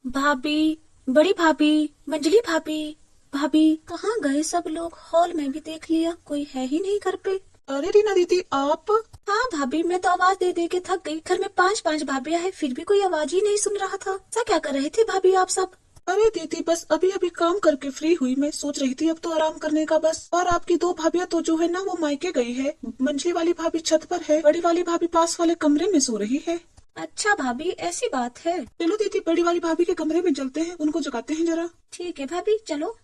भाभी, बड़ी भाभी, मंजली भाभी। भाभी कहाँ गए सब लोग? हॉल में भी देख लिया, कोई है ही नहीं घर पे। अरे रीना दीदी आप। हाँ भाभी, मैं तो आवाज दे दे के थक गई। घर में पांच पांच भाभियां हैं, फिर भी कोई आवाज ही नहीं सुन रहा था। ऐसा क्या कर रहे थे भाभी आप सब? अरे दीदी बस अभी अभी काम करके फ्री हुई। मैं सोच रही थी अब तो आराम करने का बस। और आपकी दो भाभियां तो जो है ना वो मायके गई है। मंझली वाली भाभी छत पर है, बड़ी वाली भाभी पास वाले कमरे में सो रही है। अच्छा भाभी, ऐसी बात है। चलो दीदी बड़ी वाली भाभी के कमरे में चलते हैं, उनको जगाते हैं जरा। ठीक है भाभी, चलो।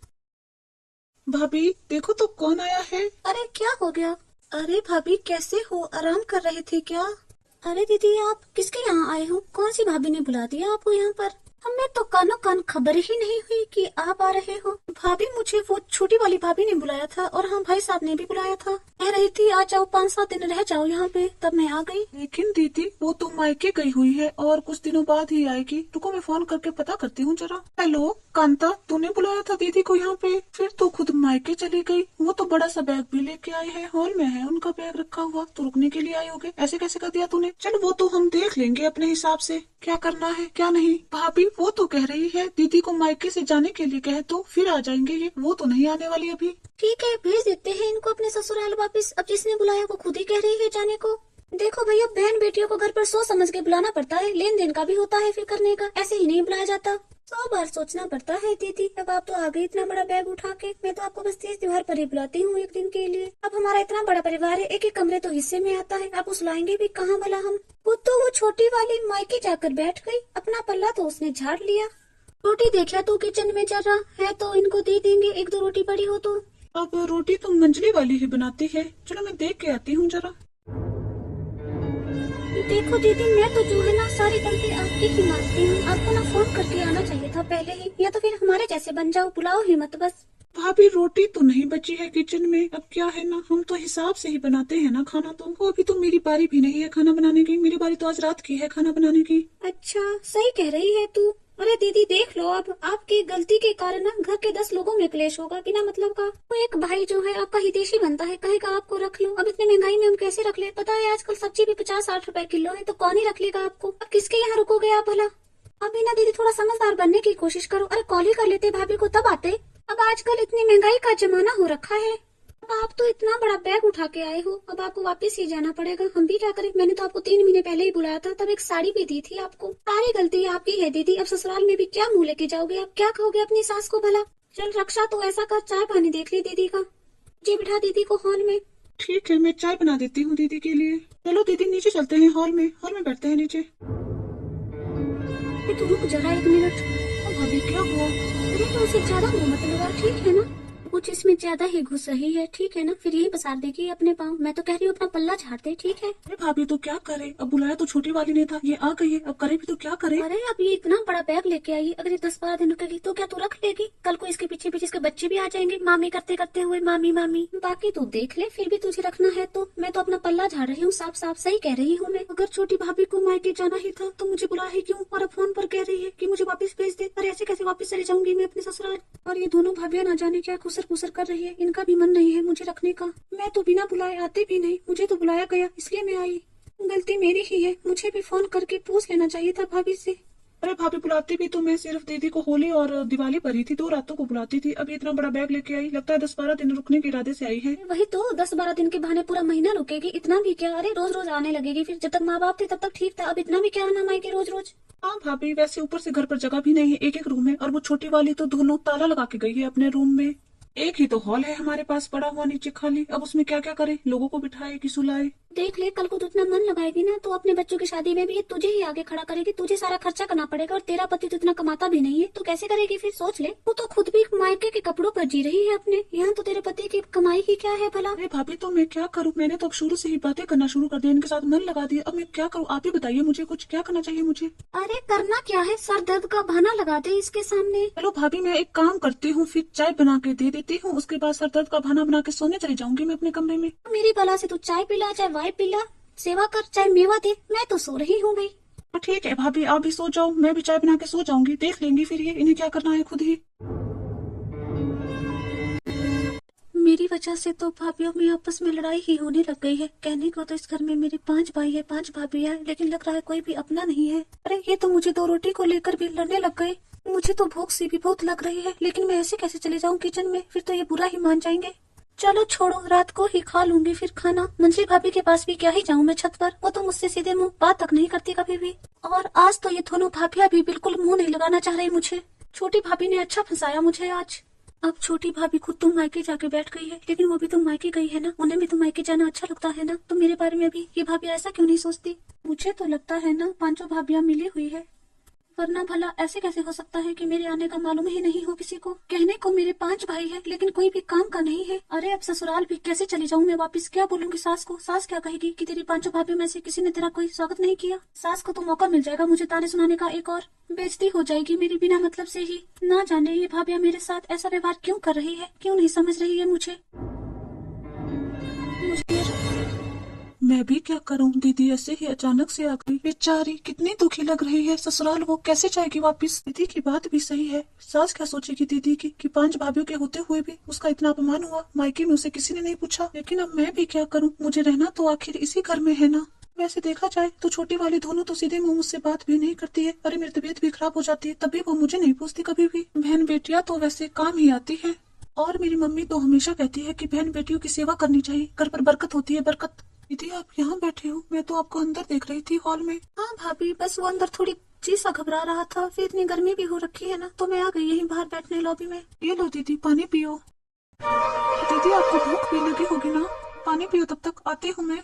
भाभी देखो तो कौन आया है। अरे क्या हो गया? अरे भाभी कैसे हो? आराम कर रहे थे क्या? अरे दीदी, आप किसके यहाँ आए हो? कौन सी भाभी ने बुला दिया आपको यहाँ पर? हमें तो कानो कान खबर ही नहीं हुई कि आप आ रहे हो। भाभी, मुझे वो छोटी वाली भाभी ने बुलाया था, और हाँ, भाई साहब ने भी बुलाया था। कह रही थी आ जाओ, 5-7 दिन रह जाओ यहाँ पे, तब मैं आ गई। लेकिन दीदी वो तो मायके गई हुई है और कुछ दिनों बाद ही आएगी। रुको मैं फोन करके पता करती हूँ जरा। हेलो कांता, तूने बुलाया था दीदी को यहाँ पे? फिर तो खुद मायके चली गई। वो तो बड़ा सा बैग भी लेके आए हैं, हॉल में है उनका बैग रखा हुआ। तो रुकने के लिए आए होगे, ऐसे कैसे कर दिया तूने? चल वो तो हम देख लेंगे अपने हिसाब से, क्या करना है क्या नहीं। भाभी वो तो कह रही है दीदी को मायके से जाने के लिए कहे तो फिर आ जाएंगे ये, वो तो नहीं आने वाली अभी। ठीक है, भेज देते हैं इनको अपने ससुराल वापिस। अब जिसने बुलाया वो खुद ही कह रही है जाने को। देखो भैया, बहन बेटियों को घर पर सोच समझ के बुलाना पड़ता है। लेन देन का भी होता है फिर करने का, ऐसे ही नहीं बुलाया जाता। 100 बार सोचना पड़ता है दीदी। अब आप तो आ गई इतना बड़ा बैग उठा के। मैं तो आपको बस तीज त्योहार पर ही बुलाती हूँ, एक दिन के लिए। अब हमारा इतना बड़ा परिवार है, एक एक कमरे तो हिस्से में आता है। आप उस लाएंगे भी कहाँ भला हम? वो छोटी वाली मायके जाकर बैठ गई, अपना पल्ला तो उसने झाड़ लिया। रोटी देखा तो किचन में जरा है, तो इनको दे देंगे, एक दो रोटी पड़ी हो तो। अब रोटी तो मंजली वाली ही बनाती है, चलो मैं देख के आती हूँ जरा। देखो दीदी, मैं तो जो है ना सारी गलती आपकी ही मानती हूँ। आपको ना फोन करके आना चाहिए था पहले ही, या तो फिर हमारे जैसे बन जाओ, बुलाओ ही मत बस। भाभी रोटी तो नहीं बची है किचन में। अब क्या है ना, हम तो हिसाब से ही बनाते हैं ना खाना। तो वो अभी तो मेरी बारी भी नहीं है खाना बनाने की। मेरी बारी तो आज रात की है खाना बनाने की। अच्छा, सही कह रही है तू। अरे दीदी देख लो, अब आपकी गलती के कारण ना घर के 10 लोगों में क्लेश होगा बिना मतलब का। वो एक भाई जो है आपका हितैषी बनता है, कहेगा आपको रख लो। अब इतनी महंगाई में हम कैसे रख ले? पता है आजकल सब्जी भी 50-60 रुपए किलो है, तो कौन ही रख लेगा आपको? अब किसके यहाँ रुकोगे आप भला? अभी ना दीदी, थोड़ा समझदार बनने की कोशिश करो। अरे कॉल ही कर लेते भाभी को, तब आते। अब आजकल इतनी महंगाई का जमाना हो रखा है। अब आप तो इतना बड़ा बैग उठा के आए हो, अब आपको वापस ही जाना पड़ेगा। हम भी क्या करें? मैंने तो आपको 3 महीने पहले ही बुलाया था, तब एक साड़ी भी दी थी आपको। सारी गलती आपकी है दीदी। अब ससुराल में भी क्या मुंह लेके जाओगे? आप क्या कहोगे अपनी सास को भला? चल रक्षा, तो ऐसा कर, चाय पानी देख ली दीदी का। जी बिठा दीदी को हॉल में। ठीक है मैं चाय बना देती हूँ दीदी के लिए। चलो दीदी नीचे चलते हैं, हॉल में बैठते हैं नीचे। तू रुक जरा 1 मिनट। ओ भाभी क्या हुआ? अरे तो उसे ज्यादा मुंह मत लगा, ठीक है ना? कुछ इसमें ज्यादा ही घुस रही है, ठीक है ना? फिर यही पसार देगी अपने पाँव। मैं तो कह रही हूँ अपना पल्ला झाड़ दे, ठीक है? अरे भाभी तो क्या करे, अब बुलाया तो छोटी वाली ने था, ये आ गई है, अब करे भी तो क्या करे। अरे अब ये इतना बड़ा बैग लेके आई, अगर ये 10-12 दिन रुकेगी तो क्या तू रख लेगी? कल को इसके पीछे पीछे इसके बच्चे भी आ जाएंगे, मामी करते करते हुए, मामी मामी। बाकी तू देख ले, फिर भी तुझे रखना है तो। मैं तो अपना पल्ला झाड़ रही हूँ, साफ साफ सही कह रही हूँ मैं। अगर छोटी भाभी को मायके जाना ही था तो मुझे बुलाया ही क्यों? और अब फोन पर कह रही है कि मुझे वापस भेज दे। अरे ऐसे कैसे वापस चली जाऊंगी मैं अपने ससुराल? और ये दोनों भाभियां ना जाने क्या खुसर खुसर कर रही है। इनका भी मन नहीं है मुझे रखने का। मैं तो बिना बुलाए आते भी नहीं, मुझे तो बुलाया गया इसलिए मैं आई। गलती मेरी ही है, मुझे भी फोन करके पूछ लेना चाहिए था भाभी से। अरे भाभी बुलाती भी तो मैं सिर्फ दीदी को होली और दिवाली पर ही थी, 2 रातों को बुलाती थी। अभी इतना बड़ा बैग लेके आई, लगता है 10-12 दिन रुकने के इरादे से आई है। वही तो, 10-12 दिन के बहाने पूरा महीना रुकेगी, इतना भी क्या? अरे रोज रोज आने लगेगी फिर। जब तक माँ बाप थे तब तक ठीक था, अब इतना भी क्या आना मायके रोज रोज? हाँ भाभी वैसे ऊपर से घर पर जगह भी नहीं है, एक एक रूम है। और वो छोटी वाली तो दोनों ताला लगा के गई है अपने रूम में। एक ही तो हॉल है हमारे पास पड़ा हुआ नीचे खाली, अब उसमें क्या क्या करे, लोगों को बिठाए कि सुलाए। देख ले, कल को तू इतना मन लगाएगी ना तो अपने बच्चों की शादी में भी ये तुझे ही आगे खड़ा करेगी। तुझे सारा खर्चा करना पड़ेगा, और तेरा पति तो इतना कमाता भी नहीं है, तो कैसे करेगी फिर? सोच ले, तू तो खुद भी मायके के कपड़ों पर जी रही है अपने। यहाँ तो तेरे पति की कमाई ही क्या है भला? अरे भाभी तो मैं क्या करूँ, मैंने तो अब शुरू से ही बातें करना शुरू कर दिया, इनके साथ मन लगा दिया। अब मैं क्या करूँ, आप ही बताइए मुझे, कुछ क्या करना चाहिए मुझे। अरे करना क्या है, सर दर्द का बहाना लगा दे इसके सामने। चलो भाभी मैं एक काम करती हूँ, फिर चाय बना के दे देती हूँ, उसके बाद सर दर्द का बहाना बना के सोने चली जाऊंगी मैं अपने कमरे में। मेरी बला से तू चाय पिला, चाहे वाई पिला, सेवा कर, चाहे मेवा दे, मैं तो सो रही हूँ भाई। तो ठीक है भाभी आप भी सो जाओ, मैं भी चाय बना के सो जाऊंगी, देख लेंगी फिर ये, इन्हें क्या करना है खुद ही। मेरी वजह से तो भाभीयों में आपस में लड़ाई ही होने लग गई है। कहने को तो इस घर में मेरे 5 भाई है, 5 भाभी है, लेकिन लग रहा है कोई भी अपना नहीं है। अरे ये तो मुझे 2 रोटी को लेकर भी लड़ने लग गए। मुझे तो भूख सी भी बहुत लग रही है, लेकिन मैं ऐसे कैसे चले जाऊँ किचन में, फिर तो ये बुरा ही मान जाएंगे। चलो छोड़ो, रात को ही खा लूंगी फिर खाना। मंजरी भाभी के पास भी क्या ही जाऊँ मैं छत पर, वो तो मुझसे सीधे मुंह बात तक नहीं करती कभी भी। और आज तो ये दोनों भाभियां भी बिल्कुल मुंह नहीं लगाना चाह रही मुझे। छोटी भाभी ने अच्छा फंसाया मुझे आज। अब छोटी भाभी खुद तो मायके जाके बैठ गई है, लेकिन वो भी तो मायके गई है ना, उन्हें भी तो मायके जाना अच्छा लगता है ना। तो मेरे बारे में भी ये भाभी ऐसा क्यों नहीं सोचती? मुझे तो लगता है ना 5 भाभियां मिली हुई है, वरना भला ऐसे कैसे हो सकता है कि मेरे आने का मालूम ही नहीं हो किसी को। कहने को मेरे 5 भाई है, लेकिन कोई भी काम का नहीं है। अरे अब ससुराल भी कैसे चली जाऊं मैं वापस? क्या बोलूंगी सास को? सास क्या कहेगी कि तेरी 5 भाभियों में से किसी ने तेरा कोई स्वागत नहीं किया। सास को तो मौका मिल जाएगा मुझे ताने सुनाने का एक और। बेइज्जती हो जाएगी मेरी बिना मतलब से ही। ना जाने ये भाभियां मेरे साथ ऐसा व्यवहार क्यों कर रही है, क्यों नहीं समझ रही है मुझे। मैं भी क्या करूं, दीदी ऐसे ही अचानक से आ गई। बेचारी कितनी दुखी लग रही है। ससुराल वो कैसे जाएगी वापस? दीदी की बात भी सही है। सास क्या सोचेगी दीदी की कि 5 भाभीियों के होते हुए भी उसका इतना अपमान हुआ। मायके में उसे किसी ने नहीं पूछा। लेकिन अब मैं भी क्या करूं, मुझे रहना तो आखिर इसी घर में है ना। वैसे देखा जाए तो छोटी वाली दोनों तो सीधे मुंह मुझसे बात भी नहीं करती है। अरे मेरी तबीयत भी खराब हो जाती है तभी वो मुझे नहीं पूछती कभी भी। बहन बेटियां तो वैसे काम ही आती है। और मेरी मम्मी तो हमेशा कहती है कि बहन बेटियों की सेवा करनी चाहिए, घर पर बरकत होती है, बरकत। दीदी आप यहाँ बैठे हो, मैं तो आपको अंदर देख रही थी हॉल में। हाँ भाभी, बस वो अंदर थोड़ी जी सा घबरा रहा था, फिर इतनी गर्मी भी हो रखी है ना, तो मैं आ गई यहीं बाहर बैठने लॉबी में। ये लो दीदी पानी पियो। दीदी आपको भूख भी लगी होगी ना, पानी पियो, तब तक आती हूँ मैं।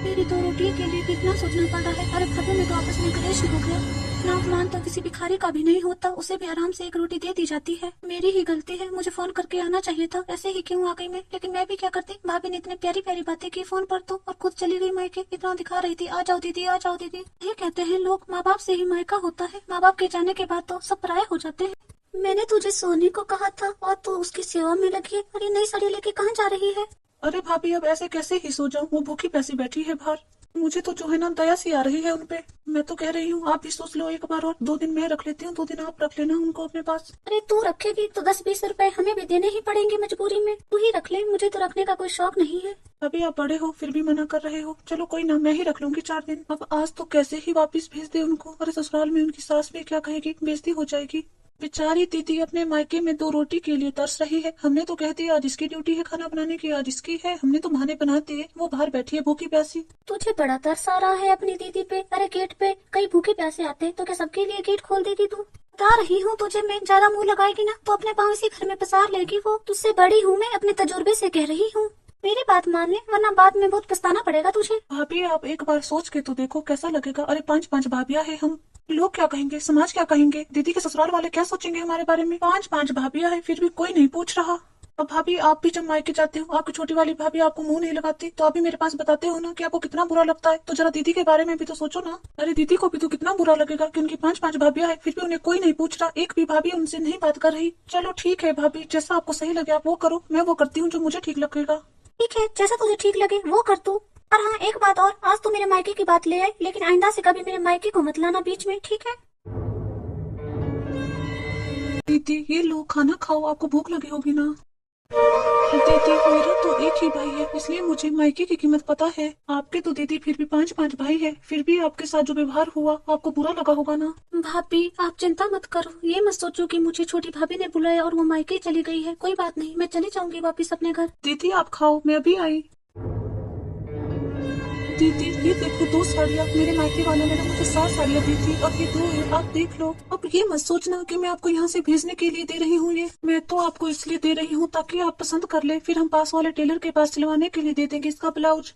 मेरी 2 रोटी के लिए भी इतना सोचना पड़ रहा है। अरे भाभी में तो आपस में कलेश ही हो गया। इतना अपमान तो किसी भिखारी का भी नहीं होता, उसे भी आराम से 1 रोटी दे दी जाती है। मेरी ही गलती है, मुझे फोन करके आना चाहिए था। ऐसे ही क्यों आ गई मैं? लेकिन मैं भी क्या करती, भाभी ने इतनी प्यारी प्यारी बातें की फोन पर तो, और खुद चली गई मायके। इतना दिखा रही थी आ जाओ दीदी, आ जाओ दीदी। ये कहते हैं लोग माँ बाप से ही मायका होता है, माँ बाप के जाने के बाद तो सब पराये हो जाते हैं। मैंने तुझे सोने को कहा था और तू उसकी सेवा में लगी है। और ये नई साड़ी लेके कहाँ जा रही है? अरे भाभी अब ऐसे कैसे ही सो जाऊं, वो भूखी प्यासी बैठी है बाहर। मुझे तो जो है ना दया सी आ रही है उनपे। मैं तो कह रही हूँ आप भी सोच लो एक बार, और 2 दिन मैं रख लेती हूँ, 2 दिन आप रख लेना उनको अपने पास। अरे तू रखेगी तो 10-20 रुपए हमें भी देने ही पड़ेंगे मजबूरी में। तू ही रख ले, मुझे तो रखने का कोई शौक नहीं है। अभी आप बड़े हो फिर भी मना कर रहे हो। चलो कोई ना, मैं ही रख लूंगी 4 दिन। अब आज तो कैसे ही वापस भेज दे उनको। अरे ससुराल में उनकी सास भी क्या कहेगी, बेइज्जती हो जाएगी। बेचारी दीदी अपने मायके में 2 रोटी के लिए तरस रही है। हमने तो कह दिया आज इसकी ड्यूटी है खाना बनाने की, आज इसकी है, हमने तो बहाने बना दिए। वो बाहर बैठी है भूखी प्यासी। तुझे बड़ा तरस आ रहा है अपनी दीदी पे। अरे गेट पे कई भूखे प्यासे आते तो क्या सबके लिए गेट खोल देगी तू? बता रही हूँ तुझे मैं, ज्यादा मुंह लगाएगी ना तो अपने पाँव इसी घर में पसार लेगी वो। तुझसे बड़ी हूँ मैं, अपने तजुर्बे से कह रही हूँ। मेरी बात मान ले, वरना बाद में बहुत पछताना पड़ेगा तुझे। भाभी आप एक बार सोच के तो देखो कैसा लगेगा। अरे 5-5 भाभियां है, हम लोग क्या कहेंगे, समाज क्या कहेंगे, दीदी के ससुराल वाले क्या सोचेंगे हमारे बारे में। 5-5 भाभियां है फिर भी कोई नहीं पूछ रहा। अब भाभी आप भी जब मायके जाते हो, आपकी छोटी वाली भाभी आपको मुंह नहीं लगाती तो आप भी मेरे पास बताते हो ना कि आपको कितना बुरा लगता है। तो जरा दीदी के बारे में भी तो सोचो ना। अरे दीदी को भी तो कितना बुरा लगेगा कि उनकी 5-5 भाभियां है फिर भी उन्हें कोई नहीं पूछ रहा, एक भी भाभी उनसे नहीं बात कर रही। चलो ठीक है भाभी, जैसा आपको सही लगे आप वो करो, मैं वो करती हूँ जो मुझे ठीक लगेगा। ठीक है, जैसा तुझे ठीक लगे वो कर तू। और हाँ एक बात और, आज तू मेरे मायके की बात ले आई, लेकिन आइंदा से कभी मेरे मायके को मत लाना बीच में, ठीक है? दीदी ये लो खाना खाओ, आपको भूख लगी होगी ना। दीदी मेरा तो एक ही भाई है, इसलिए मुझे मायके की कीमत पता है। आपके तो दीदी फिर भी 5-5 भाई है, फिर भी आपके साथ जो व्यवहार हुआ आपको बुरा लगा होगा ना। भाभी आप चिंता मत करो, ये मत सोचो कि मुझे छोटी भाभी ने बुलाया और वो मायके चली गई है। कोई बात नहीं, मैं चली जाऊंगी वापस अपने घर। दीदी आप खाओ, मैं अभी आई। दीदी ये देखो 2 साड़ियाँ, मेरे मायके वालों ने ना मुझे 7 साड़ियाँ दी थी, अब ये 2 है, आप देख लो। अब ये मत सोचना कि मैं आपको यहाँ से भेजने के लिए दे रही हूँ, ये मैं तो आपको इसलिए दे रही हूँ ताकि आप पसंद कर ले, फिर हम पास वाले टेलर के पास सिलवाने के लिए दे देंगे इसका ब्लाउज।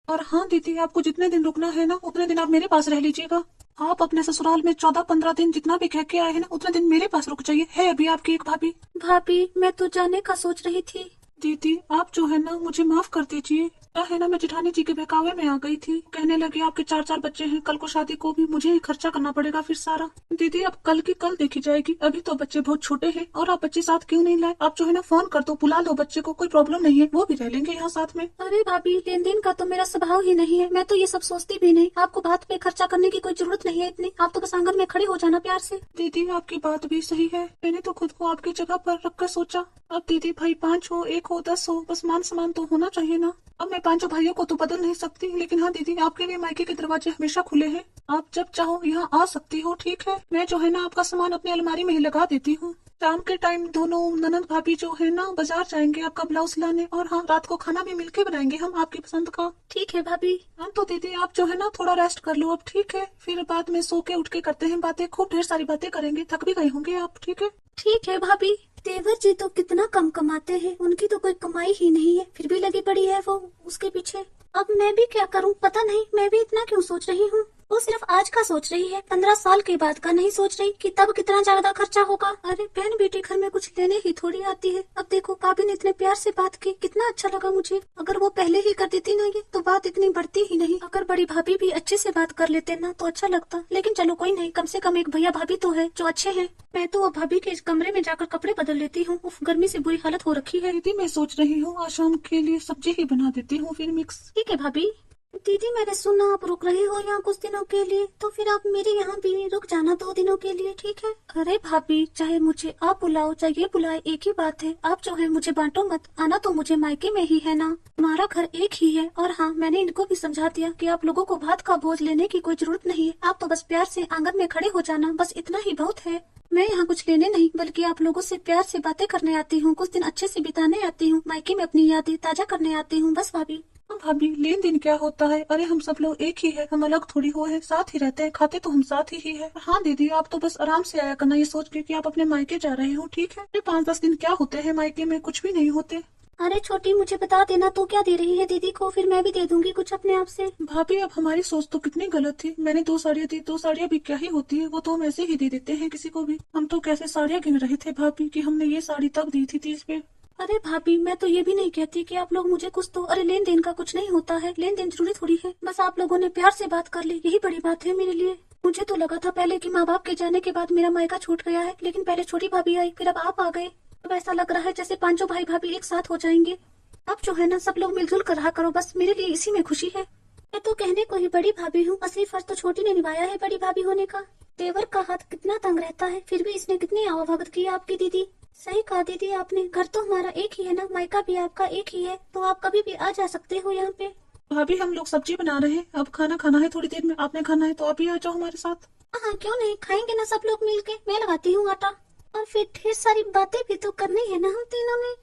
और हाँ दीदी आपको जितने दिन रुकना है ना उतने दिन आप मेरे पास रह लीजिएगा। आप अपने ससुराल में 14-15 दिन जितना भी कह के आए हैं ना उतने दिन मेरे पास रुक जाइए। है अभी आपकी एक भाभी। भाभी मैं तो जाने का सोच रही थी। दीदी आप जो है ना मुझे माफ कर दीजिए। क्या है ना, मैं जेठानी जी के बहकावे में आ गई थी। कहने लगी आपके 4-4 बच्चे हैं, कल को शादी को भी मुझे ही खर्चा करना पड़ेगा फिर सारा। दीदी अब कल की कल देखी जाएगी, अभी तो बच्चे बहुत छोटे हैं। और आप बच्चे साथ क्यों नहीं लाए? आप जो है ना फोन कर दो, बुला लो बच्चे को, कोई प्रॉब्लम नहीं है, वो भी रह लेंगे यहाँ साथ में। अरे भाभी, लेन देन का तो मेरा स्वभाव ही नहीं है, मैं तो ये सब सोचती भी नहीं। आपको बात पे खर्चा करने की कोई जरूरत नहीं है इतनी, आप तो बस आंगन में खड़े हो जाना प्यार से। दीदी आपकी बात भी सही है, मैंने तो खुद को आपकी जगह पर रखकर सोचा। अब दीदी भाई 5 हो, 1 हो, 10 हो, बस मान सम्मान तो होना चाहिए ना। अब मैं 5 भाइयों को तो बदल नहीं सकती, लेकिन हाँ दीदी, आपके लिए मायके के दरवाजे हमेशा खुले हैं। आप जब चाहो यहाँ आ सकती हो, ठीक है? मैं जो है ना आपका सामान अपनी अलमारी में ही लगा देती हूँ। शाम के टाइम दोनों ननद भाभी जो है ना बाजार जाएंगे आपका ब्लाउज लाने, और हाँ रात को खाना भी मिलके बनाएंगे हम आपकी पसंद का। ठीक है भाभी। हाँ तो दीदी आप जो है ना थोड़ा रेस्ट कर लो अब, ठीक है? फिर बाद में सो के उठ के करते हैं बातें, खूब ढेर सारी बातें करेंगे, थक भी गए होंगे आप, ठीक है? ठीक है भाभी। देवर जी तो कितना कम कमाते हैं, उनकी तो कोई कमाई ही नहीं है, फिर भी लगी पड़ी है वो उसके पीछे। अब मैं भी क्या करूं, पता नहीं मैं भी इतना क्यों सोच रही हूँ। वो सिर्फ आज का सोच रही है, 15 साल के बाद का नहीं सोच रही कि तब कितना ज्यादा खर्चा होगा। अरे बहन बेटी घर में कुछ लेने ही थोड़ी आती है। अब देखो भाभी ने इतने प्यार से बात की, कितना अच्छा लगा मुझे। अगर वो पहले ही कर देती ना ये, तो बात इतनी बढ़ती ही नहीं। अगर बड़ी भाभी भी अच्छे से बात कर लेते ना तो अच्छा लगता, लेकिन चलो कोई नहीं, कम से कम एक भैया भाभी तो है जो अच्छे हैं। मैं तो अब भाभी के इस कमरे में जाकर कपड़े बदल लेती हूँ, उफ गर्मी से बुरी हालत हो रखी है। दीदी मैं सोच रही हूँ आज शाम के लिए सब्जी ही बना देती हूँ फिर मिक्स। ठीक है भाभी। दीदी मैंने सुना आप रुक रहे हो यहाँ कुछ दिनों के लिए, तो फिर आप मेरे यहाँ भी रुक जाना 2 दिनों के लिए, ठीक है? अरे भाभी, चाहे मुझे आप बुलाओ चाहे ये बुलाए, एक ही बात है। आप जो है मुझे बांटो मत, आना तो मुझे मायके में ही है ना, हमारा घर एक ही है। और हाँ, मैंने इनको भी समझा दिया कि आप लोगों को बात का बोझ लेने की कोई जरूरत नहीं है, आप तो बस प्यार से आंगन में खड़े हो जाना, बस इतना ही बहुत है। मैं यहाँ कुछ लेने नहीं, बल्कि आप लोगों से प्यार से बातें करने आती हूँ, कुछ दिन अच्छे से बिताने आती हूँ, मायके में अपनी यादें ताजा करने आती हूँ, बस भाभी। भाभी लेन देन क्या होता है? अरे हम सब लोग एक ही है, हम अलग थोड़ी हो है, साथ ही रहते हैं, खाते तो हम साथ ही है। हाँ दीदी आप तो बस आराम से आया करना, ये सोच के कि आप अपने मायके जा रहे हो, ठीक है? अरे 5-10 दिन क्या होते हैं मायके में, कुछ भी नहीं होते। अरे छोटी, मुझे बता देना तू क्या दे रही है दीदी को, फिर मैं भी दे दूंगी कुछ अपने आप से। भाभी अब हमारी सोच तो कितनी गलत थी। मैंने 2 साड़ियाँ दी, 2 साड़ियाँ भी क्या ही होती है, वो तो हम ऐसे ही दे देते हैं किसी को भी। हम तो कैसे साड़ियाँ गिन रहे थे भाभी कि हमने ये साड़ी तब दी थी 30 पे। अरे भाभी, मैं तो ये भी नहीं कहती कि आप लोग मुझे कुछ दो। अरे लेन देन का कुछ नहीं होता है, लेन देन जरूरी थोड़ी है, बस आप लोगों ने प्यार से बात कर ली, यही बड़ी बात है मेरे लिए। मुझे तो लगा था पहले कि माँ बाप के जाने के बाद मेरा मायका छूट गया है, लेकिन पहले छोटी भाभी आई, फिर अब आप आ गए। अब ऐसा लग रहा है जैसे 5 भाई भाभी एक साथ हो जाएंगे। अब जो है ना सब लोग मिलजुल कर रहा करो, बस मेरे लिए इसी में खुशी है। मैं तो कहने को ही बड़ी भाभी हूँ, असली फर्ज तो छोटी ने निभाया है बड़ी भाभी होने का। देवर का हाथ कितना तंग रहता है, फिर भी इसने कितनी आवाभगत की आपकी दीदी। सही कहा दीदी आपने, घर तो हमारा एक ही है ना, मायका भी आपका एक ही है, तो आप कभी भी आ जा सकते हो यहाँ पे। भाभी हम लोग सब्जी बना रहे हैं, अब खाना खाना है थोड़ी देर में, आपने खाना है तो आप भी आ जाओ हमारे साथ। हाँ क्यों नहीं, खाएंगे ना सब लोग मिलके। मैं लगाती हूँ आटा, और फिर ढेर सारी बातें भी तो करनी है ना हम तीनों ने।